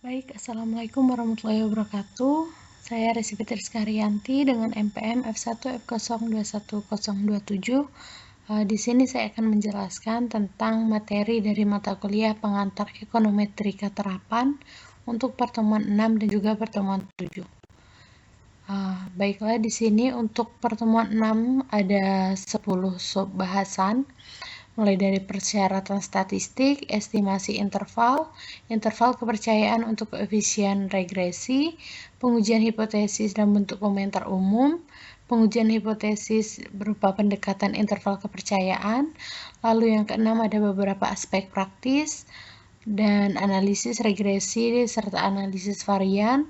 Baik, Assalamualaikum warahmatullahi wabarakatuh. Saya Resi Fitriska Rianti dengan MPM F1F021027. Di sini saya akan menjelaskan tentang materi dari mata kuliah pengantar ekonometrika terapan untuk pertemuan 6 dan juga pertemuan 7. Baiklah, di sini untuk pertemuan 6 ada 10 sub bahasan, mulai dari persyaratan statistik, estimasi interval, interval kepercayaan untuk koefisien regresi, pengujian hipotesis dan bentuk komentar umum, pengujian hipotesis berupa pendekatan interval kepercayaan, lalu yang keenam ada beberapa aspek praktis, dan analisis regresi serta analisis varian.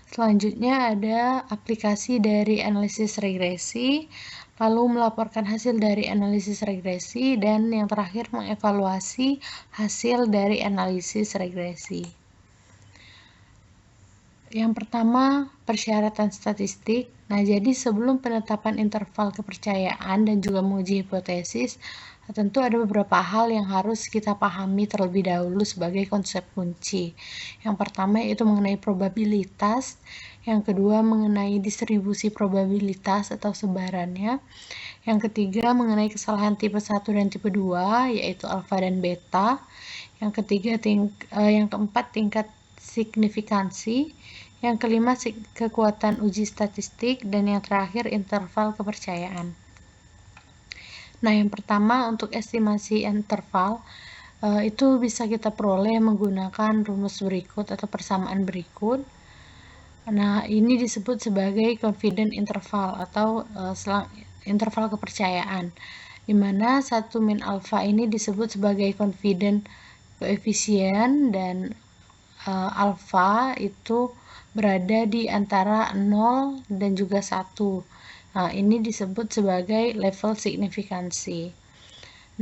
Selanjutnya ada aplikasi dari analisis regresi, lalu melaporkan hasil dari analisis regresi, dan yang terakhir mengevaluasi hasil dari analisis regresi. Yang pertama, persyaratan statistik. Nah, jadi sebelum penetapan interval kepercayaan dan juga menguji hipotesis, tentu ada beberapa hal yang harus kita pahami terlebih dahulu sebagai konsep kunci. Yang pertama yaitu mengenai probabilitas, yang kedua mengenai distribusi probabilitas atau sebarannya, yang ketiga mengenai kesalahan tipe 1 dan tipe 2 yaitu alfa dan beta, yang keempat tingkat signifikansi, yang kelima kekuatan uji statistik, dan yang terakhir interval kepercayaan. Nah, yang pertama untuk estimasi interval itu bisa kita peroleh menggunakan rumus berikut atau persamaan berikut. Nah, ini disebut sebagai confidence interval atau interval kepercayaan, di mana 1 min alfa ini disebut sebagai confidence koefisien dan alfa itu berada di antara 0 dan juga 1. Nah, ini disebut sebagai level signifikansi.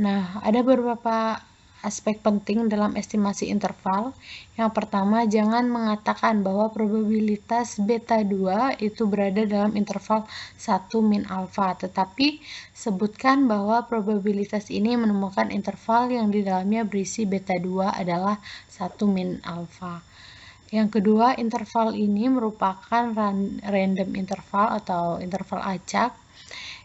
Nah, ada beberapa aspek penting dalam estimasi interval. Yang pertama, jangan mengatakan bahwa probabilitas beta 2 itu berada dalam interval 1 min alfa, tetapi sebutkan bahwa probabilitas ini menemukan interval yang di dalamnya berisi beta 2 adalah 1 min alfa. Yang kedua, interval ini merupakan random interval atau interval acak.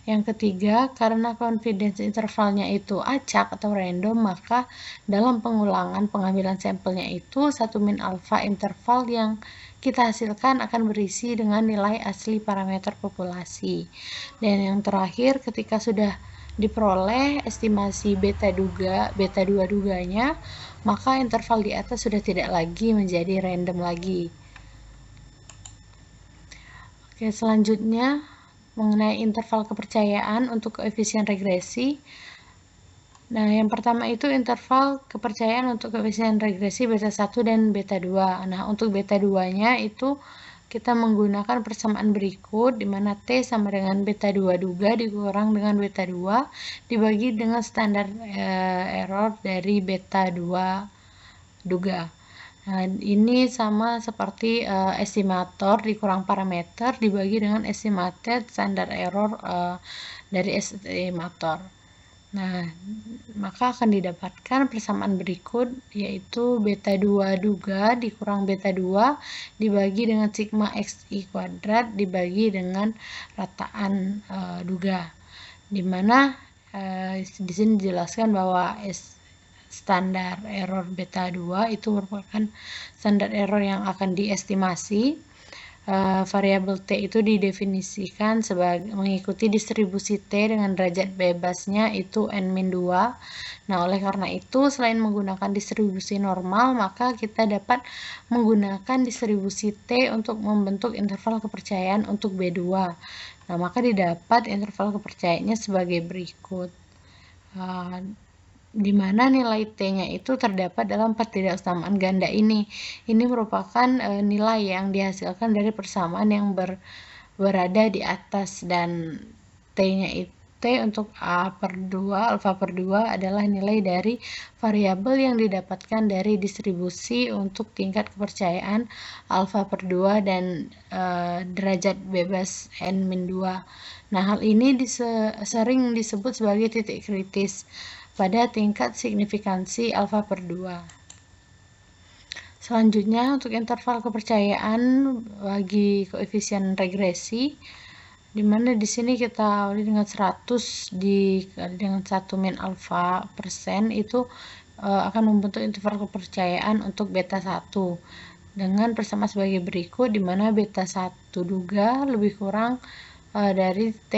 Yang ketiga, karena confidence intervalnya itu acak atau random, maka dalam pengulangan pengambilan sampelnya itu 1 min alfa interval yang kita hasilkan akan berisi dengan nilai asli parameter populasi. Dan yang terakhir, ketika sudah diperoleh estimasi beta 2 duganya, maka interval di atas sudah tidak lagi menjadi random lagi. Oke, selanjutnya mengenai interval kepercayaan untuk koefisien regresi. Nah, yang pertama itu interval kepercayaan untuk koefisien regresi beta 1 dan beta 2. Nah, untuk beta 2-nya itu kita menggunakan persamaan berikut, di mana T sama dengan beta 2 duga dikurang dengan beta 2 dibagi dengan standar error dari beta 2 duga. Nah, ini sama seperti estimator dikurang parameter dibagi dengan estimated standard error dari estimator. Nah, maka akan didapatkan persamaan berikut, yaitu beta 2 duga dikurang beta 2 dibagi dengan sigma xi kuadrat dibagi dengan rataan duga, di mana di sini dijelaskan bahwa standar error beta 2 itu merupakan standar error yang akan diestimasi. Variabel T itu didefinisikan sebagai mengikuti distribusi T dengan derajat bebasnya itu N-2. Nah, oleh karena itu, selain menggunakan distribusi normal, maka kita dapat menggunakan distribusi T untuk membentuk interval kepercayaan untuk B2. Nah, maka didapat interval kepercayaannya sebagai berikut. Di mana nilai T-nya itu terdapat dalam pertidaksamaan ganda ini. Ini merupakan nilai yang dihasilkan dari persamaan yang berada di atas, dan T-nya itu T untuk alfa per 2 adalah nilai dari variabel yang didapatkan dari distribusi untuk tingkat kepercayaan alfa per 2 dan derajat bebas N-2. Nah, hal ini sering disebut sebagai titik kritis pada tingkat signifikansi alfa per 2. Selanjutnya untuk interval kepercayaan bagi koefisien regresi, di mana di sini kita awali dengan 100 dikali dengan 1 min alfa persen, itu akan membentuk interval kepercayaan untuk beta 1 dengan persamaan sebagai berikut, di mana beta 1 duga lebih kurang dari T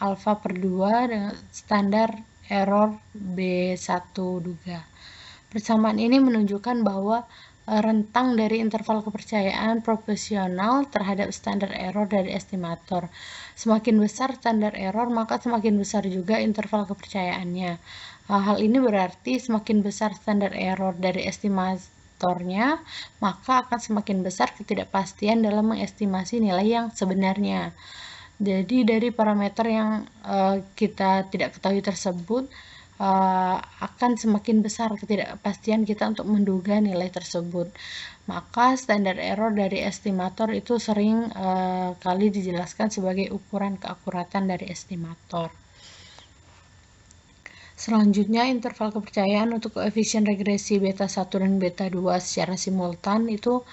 alfa per 2 dengan standar error B1 duga. Persamaan ini menunjukkan bahwa rentang dari interval kepercayaan proporsional terhadap standar error dari estimator. Semakin besar standar error, maka semakin besar juga interval kepercayaannya. Hal ini berarti semakin besar standar error dari estimatornya, maka akan semakin besar ketidakpastian dalam mengestimasi nilai yang sebenarnya. Jadi dari parameter yang kita tidak ketahui tersebut, akan semakin besar ketidakpastian kita untuk menduga nilai tersebut. Maka standar error dari estimator itu sering kali dijelaskan sebagai ukuran keakuratan dari estimator. Selanjutnya, interval kepercayaan untuk koefisien regresi beta 1 dan beta 2 secara simultan itu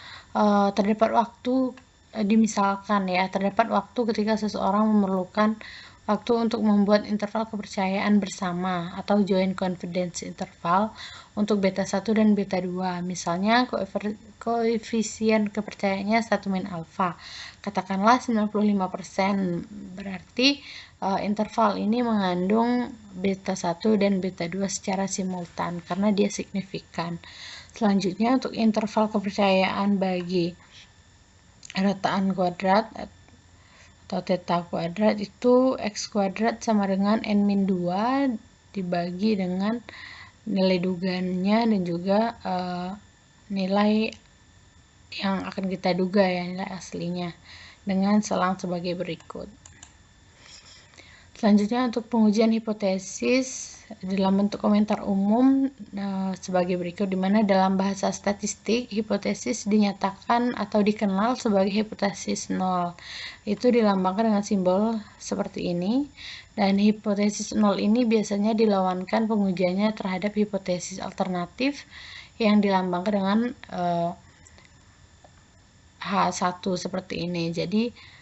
terdapat waktu, dimisalkan ya, terdapat waktu ketika seseorang memerlukan waktu untuk membuat interval kepercayaan bersama atau joint confidence interval untuk beta 1 dan beta 2. Misalnya koefisien kepercayaannya 1 min alfa. Katakanlah 95%, berarti interval ini mengandung beta 1 dan beta 2 secara simultan karena dia signifikan. Selanjutnya untuk interval kepercayaan bagi rataan kuadrat atau theta kuadrat itu x kuadrat sama dengan n min 2 dibagi dengan nilai dugaannya dan juga nilai yang akan kita duga ya, nilai aslinya, dengan selang sebagai berikut. Selanjutnya untuk pengujian hipotesis dalam bentuk komentar umum sebagai berikut, di mana dalam bahasa statistik hipotesis dinyatakan atau dikenal sebagai hipotesis nol. Itu dilambangkan dengan simbol seperti ini, dan hipotesis nol ini biasanya dilawankan pengujiannya terhadap hipotesis alternatif yang dilambangkan dengan H1 seperti ini. Jadi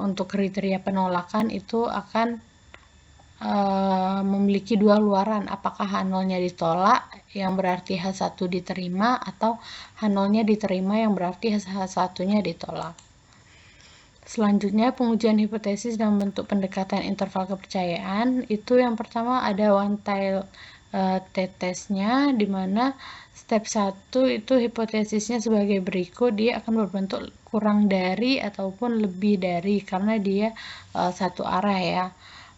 untuk kriteria penolakan itu akan memiliki dua luaran, apakah H0-nya ditolak yang berarti H1 diterima, atau H0-nya diterima yang berarti H1-nya ditolak. Selanjutnya pengujian hipotesis dalam bentuk pendekatan interval kepercayaan, itu yang pertama ada one tail t-testnya, di mana step 1 itu hipotesisnya sebagai berikut, dia akan berbentuk kurang dari ataupun lebih dari karena dia satu arah ya.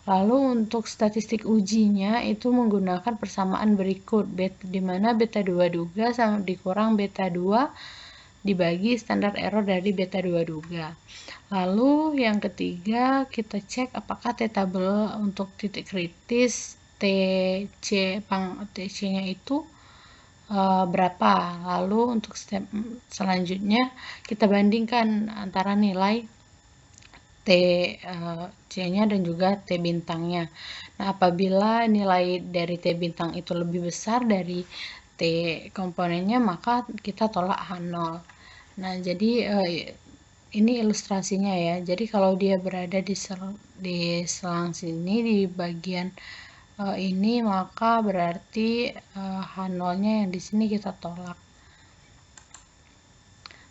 Lalu untuk statistik ujinya itu menggunakan persamaan berikut, di mana beta 2 duga sama dikurang beta 2 dibagi standar error dari beta 2 duga. Lalu yang ketiga kita cek apakah t-tabel untuk titik kritis TC-nya itu berapa. Lalu untuk step selanjutnya kita bandingkan antara nilai T-C-nya dan juga T bintangnya. Nah, apabila nilai dari T bintang itu lebih besar dari T komponennya, maka kita tolak H0. Nah, jadi ini ilustrasinya ya. Jadi kalau dia berada di selang sini, di bagian ini, maka berarti H0-nya yang di sini kita tolak.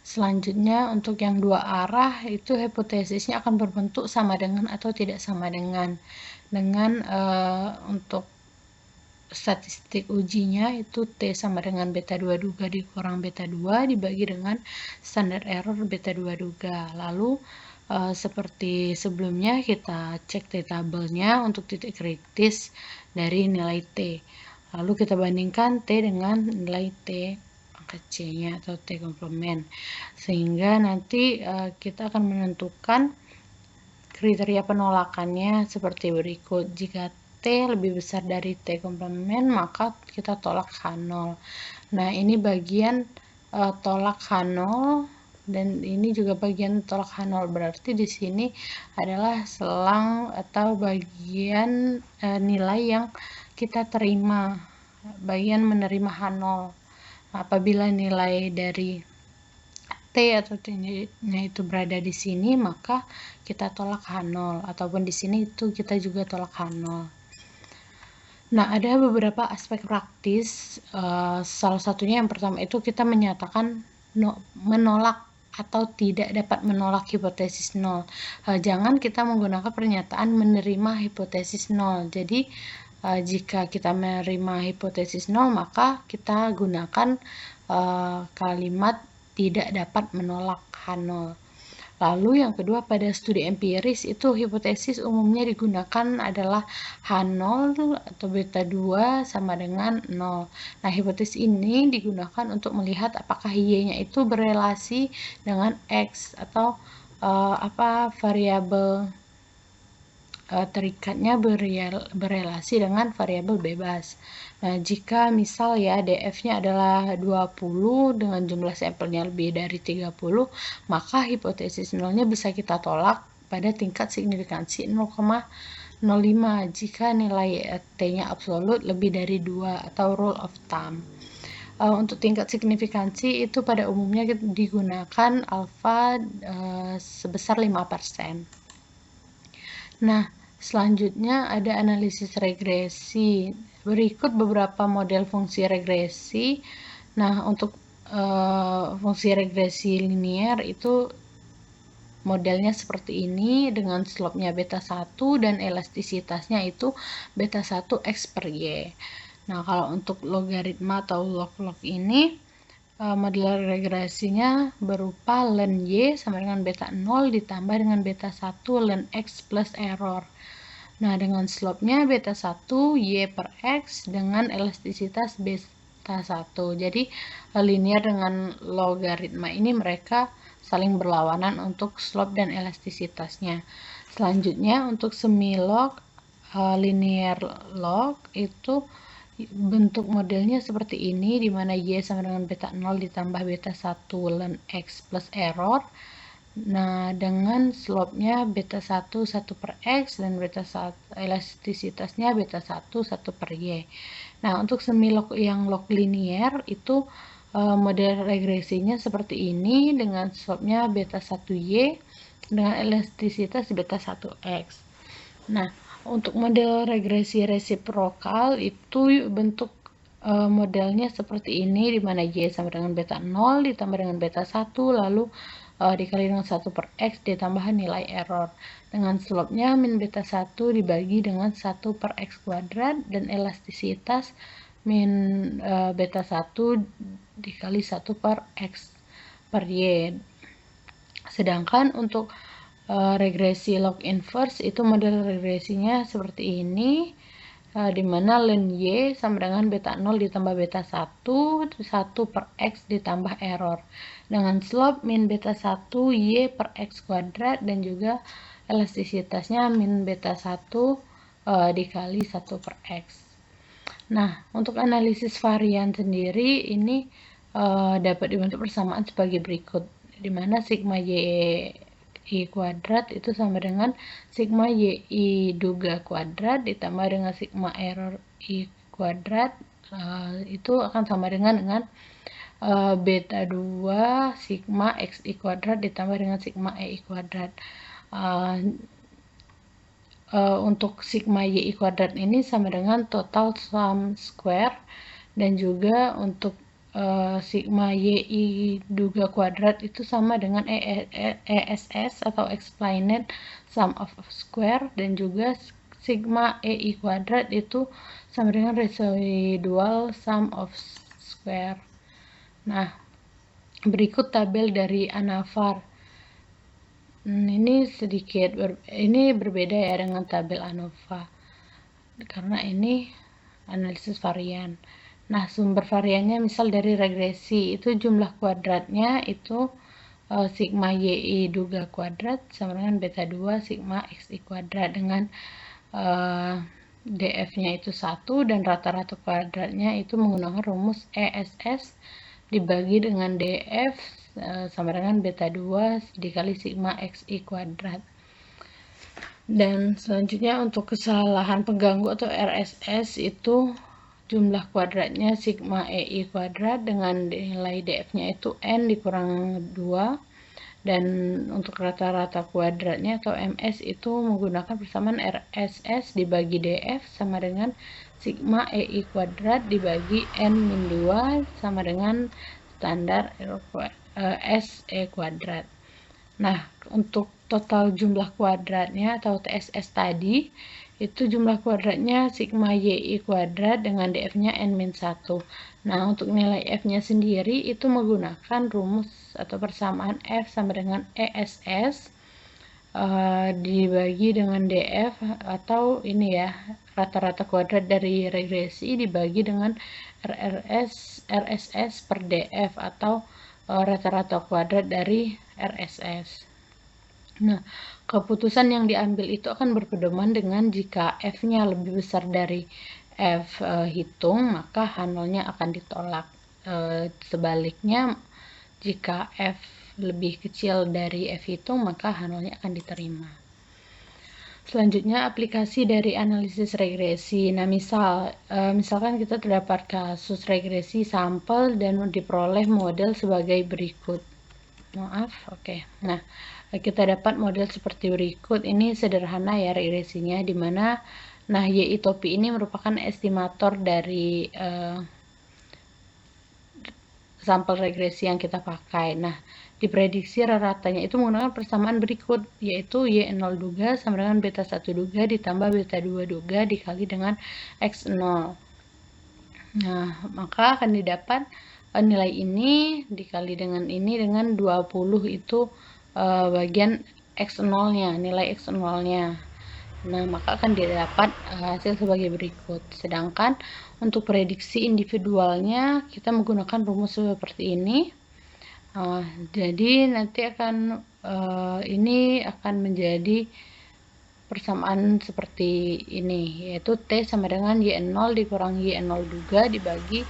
Selanjutnya untuk yang dua arah itu hipotesisnya akan berbentuk sama dengan atau tidak sama dengan untuk statistik ujinya itu T sama dengan beta 2 duga dikurang beta 2 dibagi dengan standar error beta 2 duga. Lalu seperti sebelumnya kita cek T-tabelnya untuk titik kritis dari nilai T. Lalu kita bandingkan T dengan nilai T pangkat C-nya atau T komplement. Sehingga nanti kita akan menentukan kriteria penolakannya seperti berikut. Jika T lebih besar dari T komplement, maka kita tolak H0. Nah, ini bagian tolak H0 dan ini juga bagian tolak H0. Berarti di sini adalah selang atau bagian nilai yang kita terima, bagian menerima H0. Apabila nilai dari T atau T-nya itu berada di sini, maka kita tolak H0, ataupun di sini itu kita juga tolak H0. Nah, ada beberapa aspek praktis, salah satunya yang pertama itu kita menyatakan menolak atau tidak dapat menolak hipotesis 0. Jangan kita menggunakan pernyataan menerima hipotesis 0. Jadi, jika kita menerima hipotesis 0, maka kita gunakan kalimat tidak dapat menolak H0. Lalu yang kedua, pada studi empiris itu hipotesis umumnya digunakan adalah H0 atau beta 2 sama dengan 0. Nah, hipotesis ini digunakan untuk melihat apakah Y-nya itu berelasi dengan X atau variabel terikatnya berelasi dengan variabel bebas. Nah, jika misal ya DF-nya adalah 20 dengan jumlah sampelnya lebih dari 30, maka hipotesis nolnya bisa kita tolak pada tingkat signifikansi 0,05 jika nilai T-nya absolut lebih dari 2 atau rule of thumb. Untuk tingkat signifikansi itu pada umumnya digunakan alfa sebesar 5%. Nah, selanjutnya ada analisis regresi. Berikut beberapa model fungsi regresi. Nah, untuk fungsi regresi linear itu modelnya seperti ini dengan slope-nya beta 1 dan elastisitasnya itu beta 1 X per Y. Nah, kalau untuk logaritma atau log-log ini, model regresinya berupa ln Y sama dengan beta 0 ditambah dengan beta 1 ln X plus error. Nah, dengan slope-nya beta 1 Y per X dengan elastisitas beta 1. Jadi, linear dengan logaritma ini mereka saling berlawanan untuk slope dan elastisitasnya. Selanjutnya, untuk semilog linear log itu bentuk modelnya seperti ini, di mana Y sama dengan beta 0 ditambah beta 1 ln X plus error. Nah, dengan slope-nya beta 1 1 per X dan beta 1 elastisitasnya beta 1 1 per Y. Nah, untuk semilog yang log linear itu model regresinya seperti ini dengan slope-nya beta 1Y dengan elastisitas beta 1X. Nah, untuk model regresi resiprokal itu bentuk modelnya seperti ini, di mana Y sama dengan beta 0 ditambah dengan beta 1 lalu dikali dengan 1 per X ditambah nilai error. Dengan slope-nya min beta 1 dibagi dengan 1 per X kuadrat dan elastisitas min beta 1 dikali 1 per X per Y. Sedangkan untuk regresi log inverse itu model regresinya seperti ini, di mana ln Y sama dengan beta 0 ditambah beta 1 per X ditambah error dengan slope min beta 1 Y per X kuadrat dan juga elastisitasnya min beta 1 dikali 1 per X. Nah, untuk analisis varian sendiri ini dapat dibentuk persamaan sebagai berikut, di mana sigma Y kuadrat itu sama dengan sigma Y duga kuadrat ditambah dengan sigma error Y kuadrat, itu akan sama dengan beta 2 sigma XI kuadrat ditambah dengan sigma EI kuadrat. Untuk sigma Y kuadrat ini sama dengan total sum square, dan juga untuk sigma Y duga kuadrat itu sama dengan ESS atau explained sum of square, dan juga sigma EI kuadrat itu sama dengan residual sum of square. Nah, berikut tabel dari ANOVA. Ini sedikit ini berbeda ya dengan tabel ANOVA karena ini analisis varian. Nah, sumber variannya misal dari regresi itu jumlah kuadratnya itu sigma Y duga kuadrat sama dengan beta 2 sigma XI kuadrat dengan DF-nya itu 1 dan rata-rata kuadratnya itu menggunakan rumus ESS dibagi dengan DF sama dengan beta 2 dikali sigma XI kuadrat. Dan selanjutnya untuk kesalahan pengganggu atau RSS itu jumlah kuadratnya sigma EI kuadrat dengan nilai DF-nya itu N dikurang 2, dan untuk rata-rata kuadratnya atau MS itu menggunakan persamaan RSS dibagi DF sama dengan sigma EI kuadrat dibagi N-2 sama dengan standar SE kuadrat. Nah, untuk total jumlah kuadratnya atau TSS tadi, itu jumlah kuadratnya sigma YI kuadrat dengan DF-nya N-1. Nah, untuk nilai F-nya sendiri itu menggunakan rumus atau persamaan F sama dengan ESS dibagi dengan DF atau ini ya, rata-rata kuadrat dari regresi dibagi dengan RSS per DF atau rata-rata kuadrat dari RSS. Nah, keputusan yang diambil itu akan berpedoman dengan jika F-nya lebih besar dari F hitung, maka H0-nya akan ditolak. Sebaliknya, jika F lebih kecil dari F hitung, maka H0-nya akan diterima. Selanjutnya, aplikasi dari analisis regresi. Nah, misalkan kita terdapat kasus regresi sampel dan diperoleh model sebagai berikut. Nah, kita dapat model seperti berikut. Ini sederhana ya regresinya, di mana YI topi ini merupakan estimator dari sampel regresi yang kita pakai. Nah, diprediksi ratanya itu menggunakan persamaan berikut, yaitu Y0 duga sama dengan beta 1 duga ditambah beta 2 duga dikali dengan X0. Nah, maka akan didapat nilai ini dikali dengan ini dengan 20 itu bagian X0-nya, nilai X0-nya. Nah, maka akan didapat hasil sebagai berikut. Sedangkan untuk prediksi individualnya kita menggunakan rumus seperti ini. Jadi nanti ini akan menjadi persamaan seperti ini, yaitu T sama dengan Y0 dikurang Y0 duga dibagi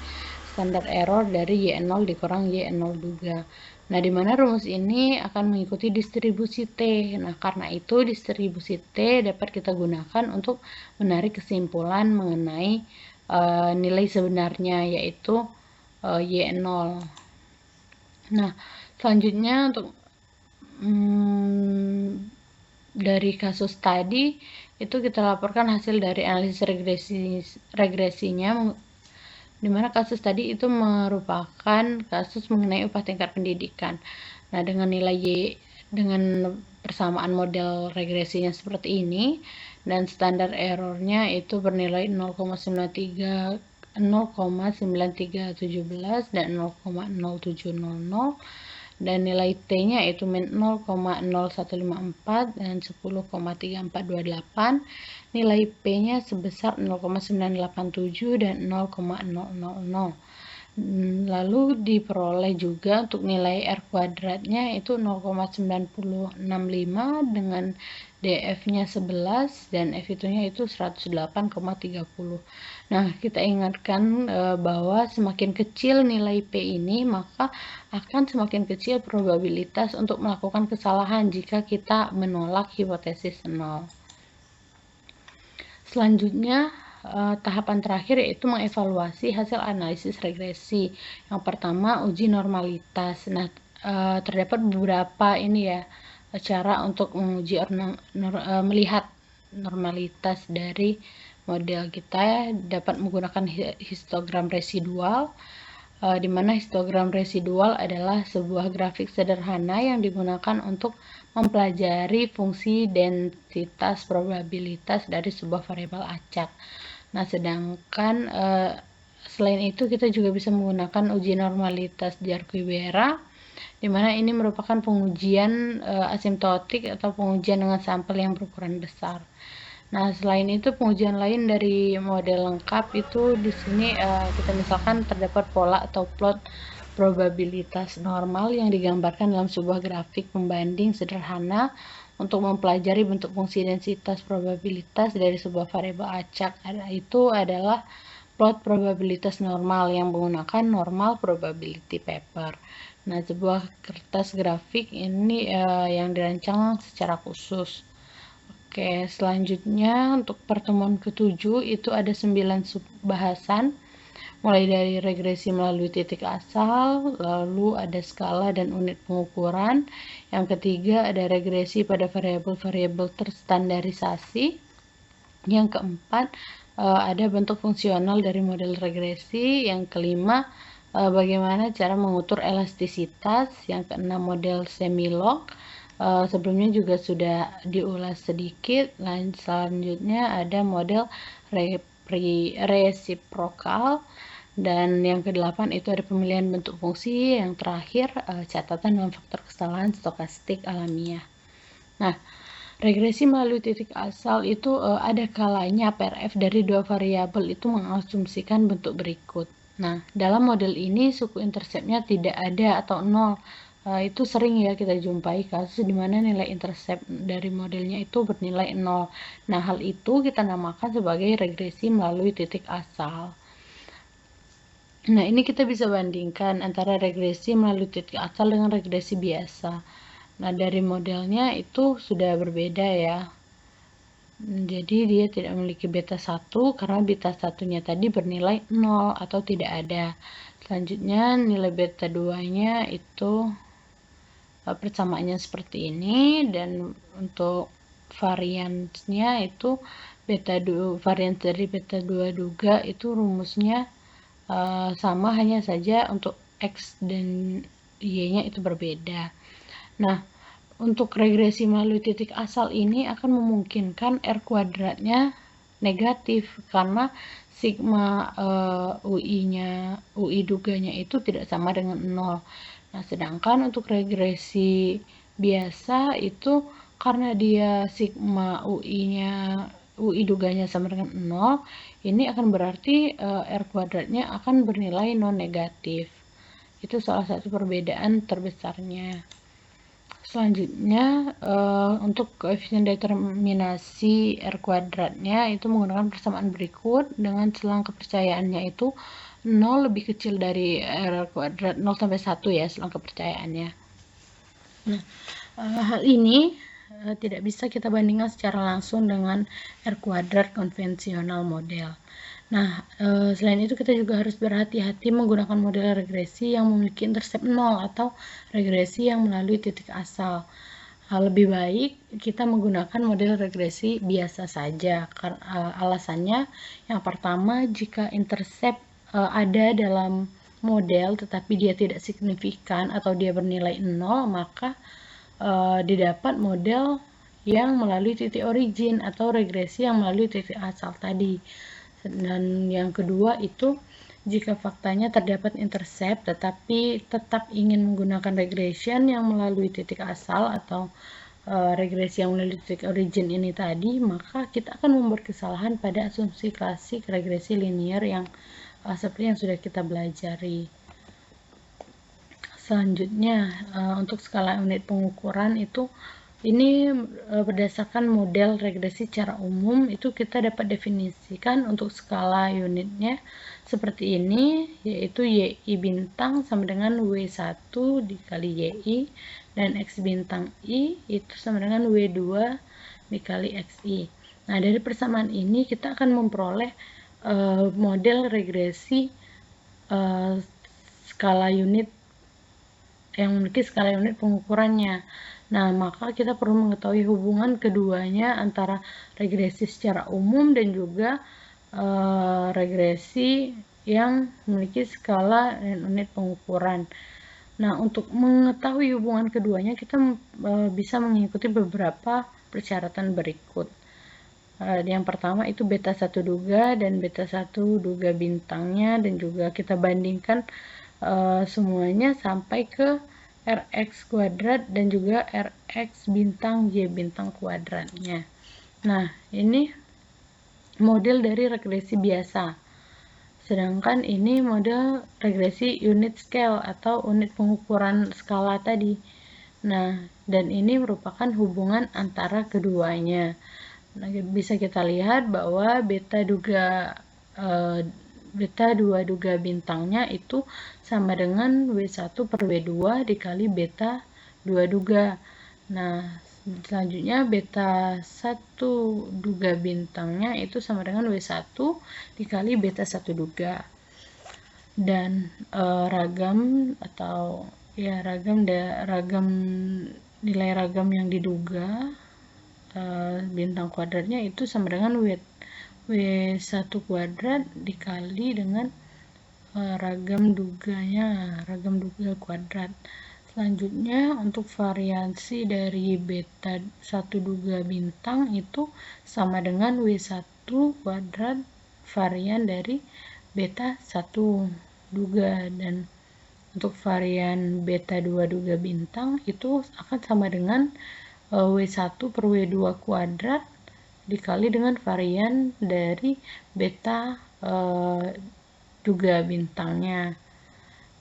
standar error dari Y0 dikurang Y0 duga. Nah, di mana rumus ini akan mengikuti distribusi T. Nah, karena itu distribusi T dapat kita gunakan untuk menarik kesimpulan mengenai nilai sebenarnya, yaitu Y0. Nah, selanjutnya untuk dari kasus tadi itu kita laporkan hasil dari analisis regresinya, di mana kasus tadi itu merupakan kasus mengenai upah tingkat pendidikan. Nah, dengan nilai Y dengan persamaan model regresinya seperti ini dan standar errornya itu bernilai 0,9317 dan 0,0700, dan nilai T-nya itu 0,0154 dan 10,3428, nilai P-nya sebesar 0,987 dan 0,000. Lalu diperoleh juga untuk nilai R kuadratnya itu 0,9065 dengan DF-nya 11 dan F itunya itu 108,30. Nah, kita ingatkan bahwa semakin kecil nilai P ini, maka akan semakin kecil probabilitas untuk melakukan kesalahan jika kita menolak hipotesis 0. Selanjutnya, tahapan terakhir yaitu mengevaluasi hasil analisis regresi. Yang pertama, uji normalitas. Nah, terdapat beberapa cara untuk menguji melihat normalitas dari model kita. Dapat menggunakan histogram residual, di mana histogram residual adalah sebuah grafik sederhana yang digunakan untuk mempelajari fungsi densitas probabilitas dari sebuah variabel acak. Nah, sedangkan selain itu kita juga bisa menggunakan uji normalitas Jarquiera, di mana ini merupakan pengujian asimptotik atau pengujian dengan sampel yang berukuran besar. Nah, selain itu pengujian lain dari model lengkap itu di sini kita misalkan terdapat pola atau plot probabilitas normal yang digambarkan dalam sebuah grafik pembanding sederhana untuk mempelajari bentuk fungsi densitas probabilitas dari sebuah variabel acak. Itu adalah plot probabilitas normal yang menggunakan normal probability paper. Nah, sebuah kertas grafik ini yang dirancang secara khusus. Oke, selanjutnya untuk pertemuan ke-7 itu ada 9 sub bahasan. mulai dari regresi melalui titik asal, lalu ada skala dan unit pengukuran. Yang ketiga ada regresi pada variabel-variabel terstandarisasi. Yang keempat, ada bentuk fungsional dari model regresi. Yang kelima, bagaimana cara mengukur elastisitas. Yang keenam, model semi-log. Sebelumnya juga sudah diulas sedikit. Selanjutnya ada model resiprokal. Dan yang kedelapan itu ada pemilihan bentuk fungsi. Yang terakhir, catatan dan faktor kesalahan stokastik alamiah. Nah, regresi melalui titik asal itu ada kalanya PRF dari dua variabel itu mengasumsikan bentuk berikut. Nah, dalam model ini suku interceptnya tidak ada atau nol. Itu sering ya kita jumpai kasus di mana nilai intercept dari modelnya itu bernilai 0. Nah, hal itu kita namakan sebagai regresi melalui titik asal. Nah, ini kita bisa bandingkan antara regresi melalui titik asal dengan regresi biasa. Nah, dari modelnya itu sudah berbeda ya. Jadi dia tidak memiliki beta 1 karena beta 1-nya tadi bernilai 0 atau tidak ada. Selanjutnya nilai beta 2-nya itu persamaannya seperti ini, dan untuk variansnya itu varians dari beta 2 duga itu rumusnya sama, hanya saja untuk X dan Y-nya itu berbeda. Nah, untuk regresi melalui titik asal ini akan memungkinkan R kuadratnya negatif karena sigma UI duganya itu tidak sama dengan 0. Nah, sedangkan untuk regresi biasa itu karena dia sigma UI duganya sama dengan 0, ini akan berarti R kuadratnya akan bernilai non negatif. Itu salah satu perbedaan terbesarnya. Selanjutnya, untuk koefisien determinasi R kuadratnya itu menggunakan persamaan berikut dengan selang kepercayaannya itu 0 lebih kecil dari R kuadrat 0 sampai 1 ya selang kepercayaannya. Nah, hal ini tidak bisa kita bandingkan secara langsung dengan R kuadrat konvensional model. Nah, selain itu kita juga harus berhati-hati menggunakan model regresi yang memiliki intercept 0 atau regresi yang melalui titik asal. Lebih baik kita menggunakan model regresi biasa saja. Alasannya, yang pertama, jika intercept ada dalam model tetapi dia tidak signifikan atau dia bernilai 0, maka didapat model yang melalui titik origin atau regresi yang melalui titik asal tadi. Dan yang kedua itu jika faktanya terdapat intercept tetapi tetap ingin menggunakan regression yang melalui titik asal atau regresi yang melalui titik origin ini tadi, maka kita akan membuat kesalahan pada asumsi klasik regresi linear yang seperti yang sudah kita pelajari. Selanjutnya, untuk skala unit pengukuran itu ini berdasarkan model regresi secara umum itu kita dapat definisikan untuk skala unitnya seperti ini, yaitu YI bintang sama dengan W1 dikali YI, dan X bintang I itu sama dengan W2 dikali XI. Nah, dari persamaan ini kita akan memperoleh model regresi skala unit yang memiliki skala unit pengukurannya. Nah, maka kita perlu mengetahui hubungan keduanya antara regresi secara umum dan juga regresi yang memiliki skala dan unit pengukuran. Nah, untuk mengetahui hubungan keduanya, kita bisa mengikuti beberapa persyaratan berikut. Yang pertama itu beta 1 duga dan beta 1 duga bintangnya, dan juga kita bandingkan semuanya sampai ke Rx kuadrat dan juga Rx bintang Y bintang kuadratnya. Nah, ini model dari regresi biasa. Sedangkan ini model regresi unit scale atau unit pengukuran skala tadi. Nah, dan ini merupakan hubungan antara keduanya. Nah, bisa kita lihat bahwa beta 2 duga bintangnya itu sama dengan W1 per W2 dikali beta 2 duga. Nah, selanjutnya beta 1 duga bintangnya itu sama dengan W1 dikali beta 1 duga. dan ragam atau ya ragam nilai ragam yang diduga bintang kuadratnya itu sama dengan W1 kuadrat dikali dengan ragam duga kuadrat. Selanjutnya untuk variansi dari beta 1 duga bintang itu sama dengan W1 kuadrat varian dari beta 1 duga, dan untuk varian beta 2 duga bintang itu akan sama dengan W1 per W2 kuadrat dikali dengan varian dari beta duga bintangnya.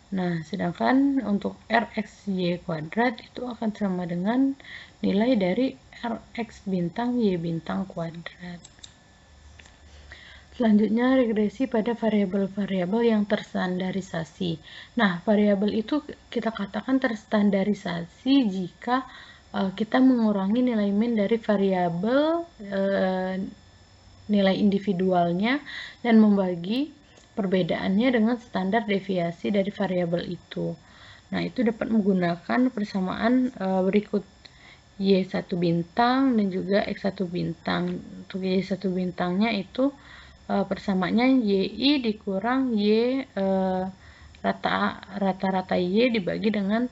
Nah, sedangkan untuk Rxy kuadrat itu akan sama dengan nilai dari Rx bintang Y bintang kuadrat. Selanjutnya, regresi pada variabel-variabel yang terstandarisasi. Nah, variabel itu kita katakan terstandarisasi jika kita mengurangi nilai min dari variabel nilai individualnya dan membagi perbedaannya dengan standar deviasi dari variabel itu. Nah, itu dapat menggunakan persamaan berikut. Y1 bintang dan juga X1 bintang. Untuk Y1 bintangnya itu persamaannya YI dikurang Y rata-rata Y dibagi dengan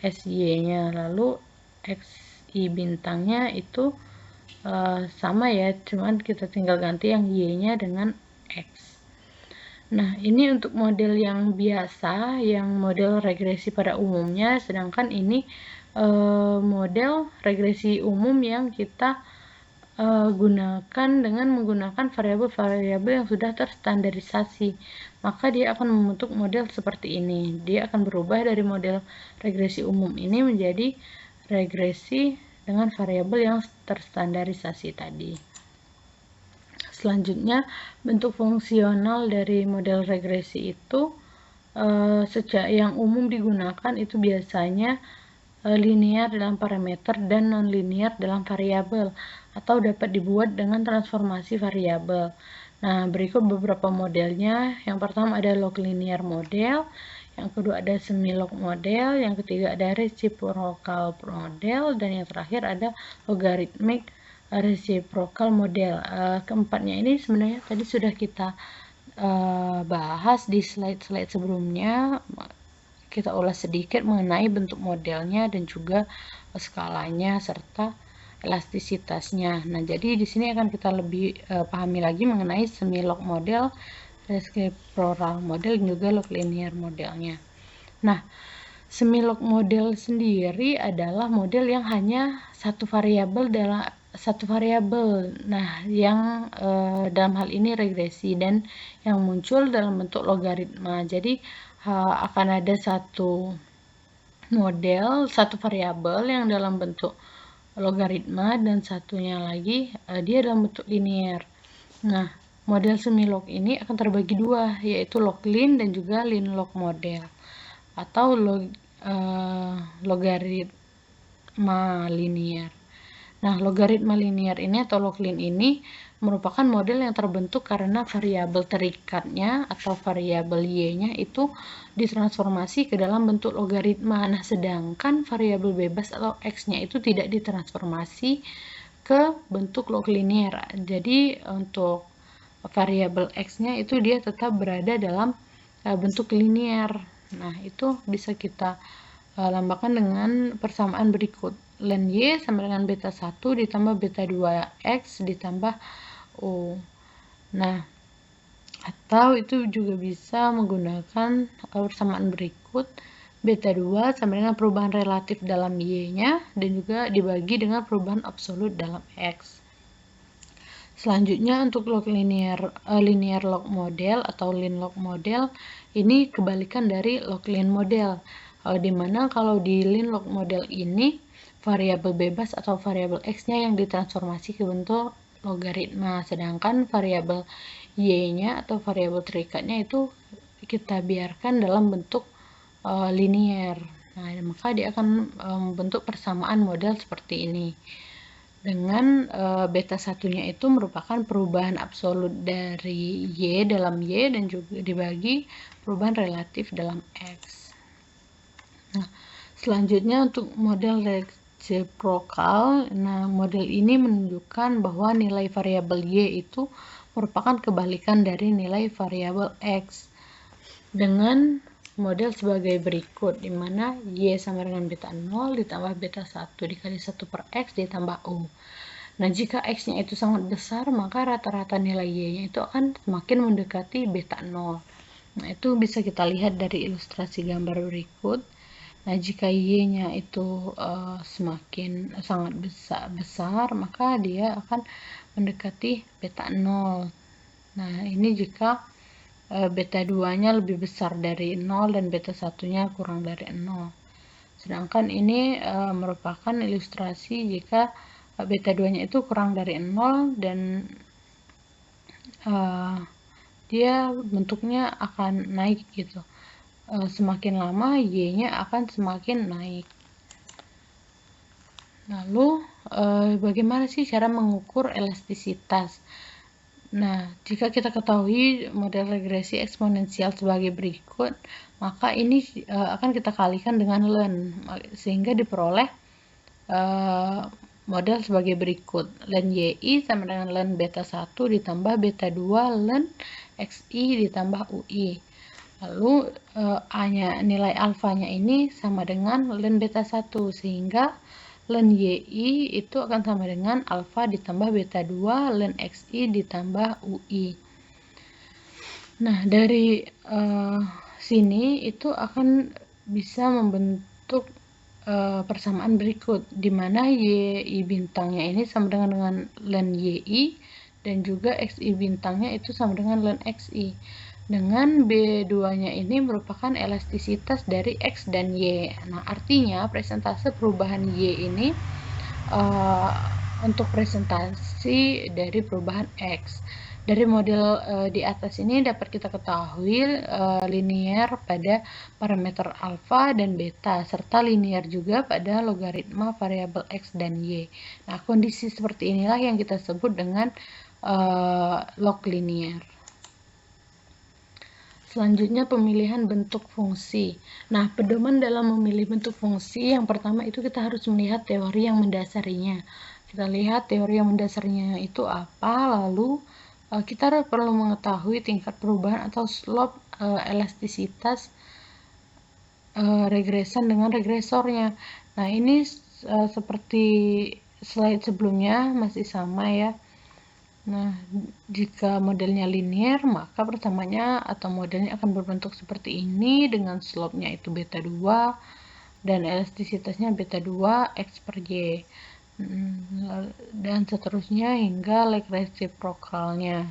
SY-nya. Lalu XI bintangnya itu sama ya, cuman kita tinggal ganti yang Y-nya dengan X. Nah, ini untuk model yang biasa, yang model regresi pada umumnya, sedangkan ini model regresi umum yang kita gunakan dengan menggunakan variabel-variabel yang sudah terstandarisasi. Maka dia akan membentuk model seperti ini. Dia akan berubah dari model regresi umum ini menjadi regresi dengan variabel yang terstandarisasi tadi. Selanjutnya, bentuk fungsional dari model regresi itu yang umum digunakan itu biasanya linear dalam parameter dan non-linear dalam variabel, atau dapat dibuat dengan transformasi variabel. Nah, berikut beberapa modelnya. Yang pertama ada log linear model, yang kedua ada semi-log model, yang ketiga ada reciprocal model, dan yang terakhir ada logarithmic reciprocal model. Keempatnya ini sebenarnya tadi sudah kita bahas di slide-slide sebelumnya. Kita ulas sedikit mengenai bentuk modelnya dan juga skalanya serta elastisitasnya. Nah, jadi di sini akan kita lebih pahami lagi mengenai semi-log model, reciprocal model, dan juga log linear modelnya. Nah, semi-log model sendiri adalah model yang hanya satu variabel. Nah, yang dalam hal ini regresi dan yang muncul dalam bentuk logaritma. Jadi akan ada satu model, satu variabel yang dalam bentuk logaritma dan satunya lagi dia dalam bentuk linear. Nah, model semi-log ini akan terbagi dua, yaitu log-lin dan juga lin-log model atau logaritma linear. Nah, logaritma linear ini atau log-lin ini merupakan model yang terbentuk karena variabel terikatnya atau variabel Y-nya itu ditransformasi ke dalam bentuk logaritma. Nah, sedangkan variabel bebas atau X-nya itu tidak ditransformasi ke bentuk log linear. Jadi, untuk variabel X-nya itu dia tetap berada dalam bentuk linear. Nah, itu bisa kita lambangkan dengan persamaan berikut. Ln Y sama dengan beta 1 ditambah beta 2X ditambah U. Nah, atau itu juga bisa menggunakan persamaan berikut. Beta 2 sama dengan perubahan relatif dalam Y-nya dan juga dibagi dengan perubahan absolut dalam X. Selanjutnya untuk log linear log model atau lin log model ini kebalikan dari log lin model. Dimana kalau di lin log model ini variabel bebas atau variabel X-nya yang ditransformasi ke bentuk logaritma, sedangkan variabel Y-nya atau variabel terikatnya itu kita biarkan dalam bentuk linear. Nah, maka dia akan membentuk persamaan model seperti ini. dengan beta satunya itu merupakan perubahan absolut dari Y dalam Y dan juga dibagi perubahan relatif dalam X. Nah, selanjutnya untuk model reciprocal, nah model ini menunjukkan bahwa nilai variabel Y itu merupakan kebalikan dari nilai variabel X dengan model sebagai berikut, di mana Y sama dengan beta 0 ditambah beta 1 dikali 1 per X ditambah U. Nah, jika X-nya itu sangat besar, maka rata-rata nilai Y-nya itu akan semakin mendekati beta 0. Nah, itu bisa kita lihat dari ilustrasi gambar berikut. Nah, jika Y-nya itu semakin sangat besar, maka dia akan mendekati beta 0. Nah, ini jika beta 2-nya lebih besar dari 0 dan beta 1-nya kurang dari 0. Sedangkan ini merupakan ilustrasi jika beta 2-nya itu kurang dari 0 dan dia bentuknya akan naik gitu. Semakin lama Y-nya akan semakin naik. Lalu bagaimana sih cara mengukur elastisitas? Nah, jika kita ketahui model regresi eksponensial sebagai berikut, maka ini akan kita kalikan dengan ln, sehingga diperoleh model sebagai berikut. Ln YI sama dengan ln beta 1 ditambah beta 2 ln XI ditambah UI. Lalu nilai alfanya ini sama dengan ln beta 1, sehingga ln YI itu akan sama dengan alfa ditambah beta 2 ln XI ditambah UI. Nah, dari sini itu akan bisa membentuk persamaan berikut, di mana YI bintangnya ini sama dengan ln YI dan juga XI bintangnya itu sama dengan ln XI. Dengan B2-nya ini merupakan elastisitas dari X dan Y. Nah, artinya presentase perubahan Y ini untuk presentasi dari perubahan X. Dari model di atas ini dapat kita ketahui linear pada parameter alfa dan beta, serta linear juga pada logaritma variabel X dan Y. Nah, kondisi seperti inilah yang kita sebut dengan log linear. Selanjutnya pemilihan bentuk fungsi. Nah, pedoman dalam memilih bentuk fungsi yang pertama itu kita harus melihat teori yang mendasarinya. Kita lihat teori yang mendasarinya itu apa, lalu kita perlu mengetahui tingkat perubahan atau slope elastisitas regresan dengan regresornya. Nah, ini seperti slide sebelumnya masih sama ya. Nah, jika modelnya linear, maka pertamanya atau modelnya akan berbentuk seperti ini dengan slope-nya itu beta 2 dan elastisitasnya beta 2 X per Y. Dan seterusnya hingga leg reciprocalnya.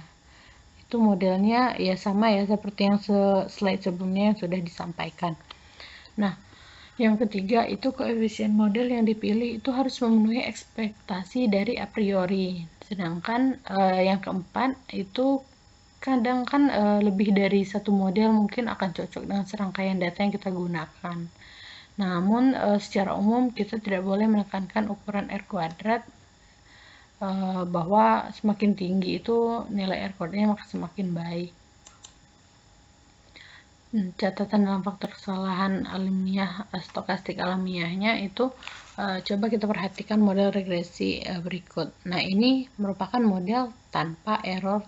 Itu modelnya ya sama ya seperti yang slide sebelumnya yang sudah disampaikan. Nah, yang ketiga itu koefisien model yang dipilih itu harus memenuhi ekspektasi dari a priori. Sedangkan yang keempat itu kadang kan lebih dari satu model mungkin akan cocok dengan serangkaian data yang kita gunakan. Namun secara umum kita tidak boleh menekankan ukuran R kuadrat bahwa semakin tinggi itu nilai R kuadratnya maka semakin baik. Catatan dalam faktor kesalahan alamiah stokastik alamiahnya itu coba kita perhatikan model regresi berikut. Nah, ini merupakan model tanpa error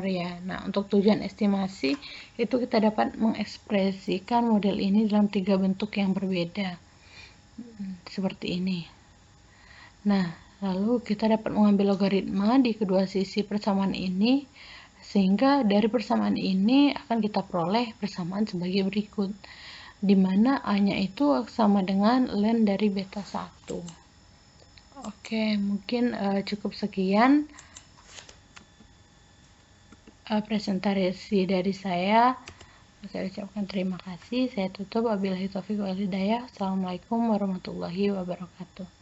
ya. Nah, untuk tujuan estimasi itu kita dapat mengekspresikan model ini dalam 3 bentuk yang berbeda seperti ini. Nah, lalu kita dapat mengambil logaritma di kedua sisi persamaan ini, sehingga dari persamaan ini akan kita peroleh persamaan sebagai berikut, di mana A-nya itu sama dengan ln dari beta 1. Oke, mungkin cukup sekian presentasi dari saya. Saya ucapkan terima kasih. Saya tutup. Wabillahi taufiq wal hidayah. Assalamualaikum warahmatullahi wabarakatuh.